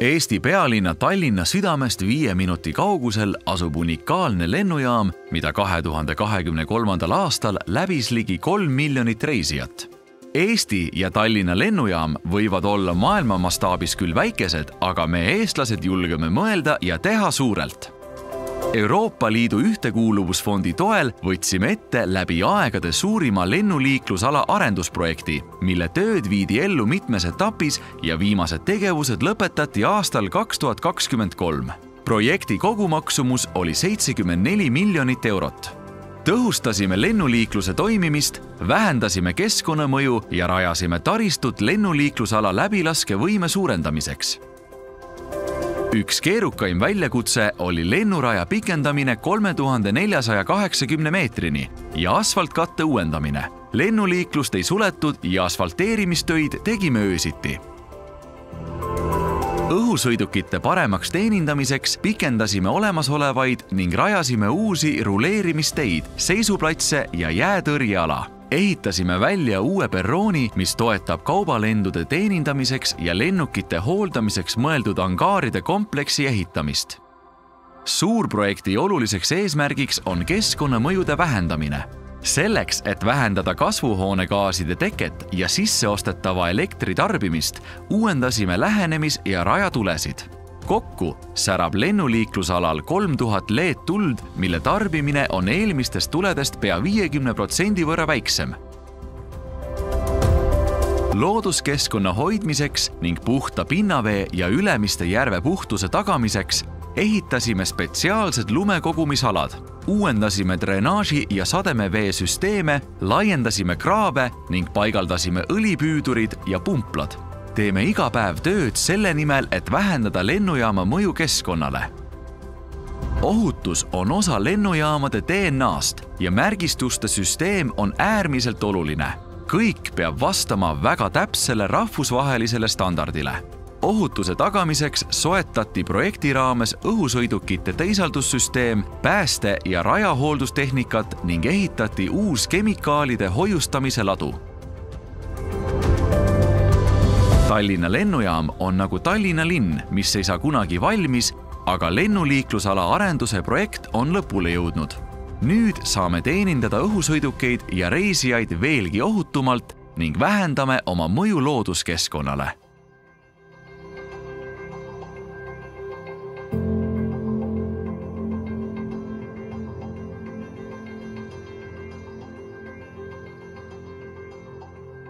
Eesti pealinna Tallinna südamest 5 minuti kaugusel asub unikaalne lennujaam, mida 2023. aastal läbis ligi 3 miljonit reisijat. Eesti ja Tallinna lennujaam võivad olla maailma mastaabis küll väikesed, aga me eestlased julgeme mõelda ja teha suurelt. Euroopa Liidu ühtekuuluvusfondi toel võtsime ette läbi aegade suurima lennuliiklusala arendusprojekti, mille tööd viidi ellu mitmes etapis ja viimased tegevused lõpetati aastal 2023. Projekti kogumaksumus oli 74 miljonit eurot. Tõhustasime lennuliikluse toimimist, vähendasime keskkonnamõju ja rajasime taristut lennuliiklusala läbilaskevõime suurendamiseks. Üks keerukaim väljakutse oli lennuraja pikendamine 3480 meetrini ja asfaltkatte uuendamine. Lennuliiklust ei suletud ja asfalteerimistöid tegime öösiti. Õhusõidukite paremaks teenindamiseks pikendasime olemasolevaid ning rajasime uusi ruleerimisteid, seisuplatse ja jäätõrjeala. Ehitasime välja uue perrooni, mis toetab kaubalendude teenindamiseks ja lennukite hooldamiseks mõeldud angaaride kompleksi ehitamist. Suurprojekti oluliseks eesmärgiks on keskkonnamõjude vähendamine. Selleks, et vähendada kasvuhoonegaaside teket ja sisseostetava elektri tarbimist, uuendasime lähenemis- ja rajatulesid. Kokku särab lennuliiklusalal 3000 LED-tuld, mille tarbimine on eelmistest tuledest pea 50% võrra väiksem. Looduskeskkonna hoidmiseks ning puhta pinnavee ja Ülemiste järve puhtuse tagamiseks ehitasime spetsiaalsed lumekogumisalad, uuendasime drenaaži- ja sademeveesüsteeme, laiendasime kraave ning paigaldasime õlipüüdurid ja pumplad. Teeme iga päev tööd selle nimel, et vähendada lennujaama mõju keskkonnale. Ohutus on osa lennujaamade DNA-st ja märgistuste süsteem on äärmiselt oluline. Kõik peab vastama väga täpsele rahvusvahelisele standardile. Ohutuse tagamiseks soetati projekti raames õhusõidukite teisaldussüsteem, pääste- ja rajahooldustehnikat ning ehitati uus kemikaalide hoiustamise ladu. Tallinna lennujaam on nagu Tallinna linn, mis ei saa kunagi valmis, aga lennuliiklusala arenduse projekt on lõpule jõudnud. Nüüd saame teenindada õhusõidukeid ja reisijaid veelgi ohutumalt ning vähendame oma mõju looduskeskkonnale.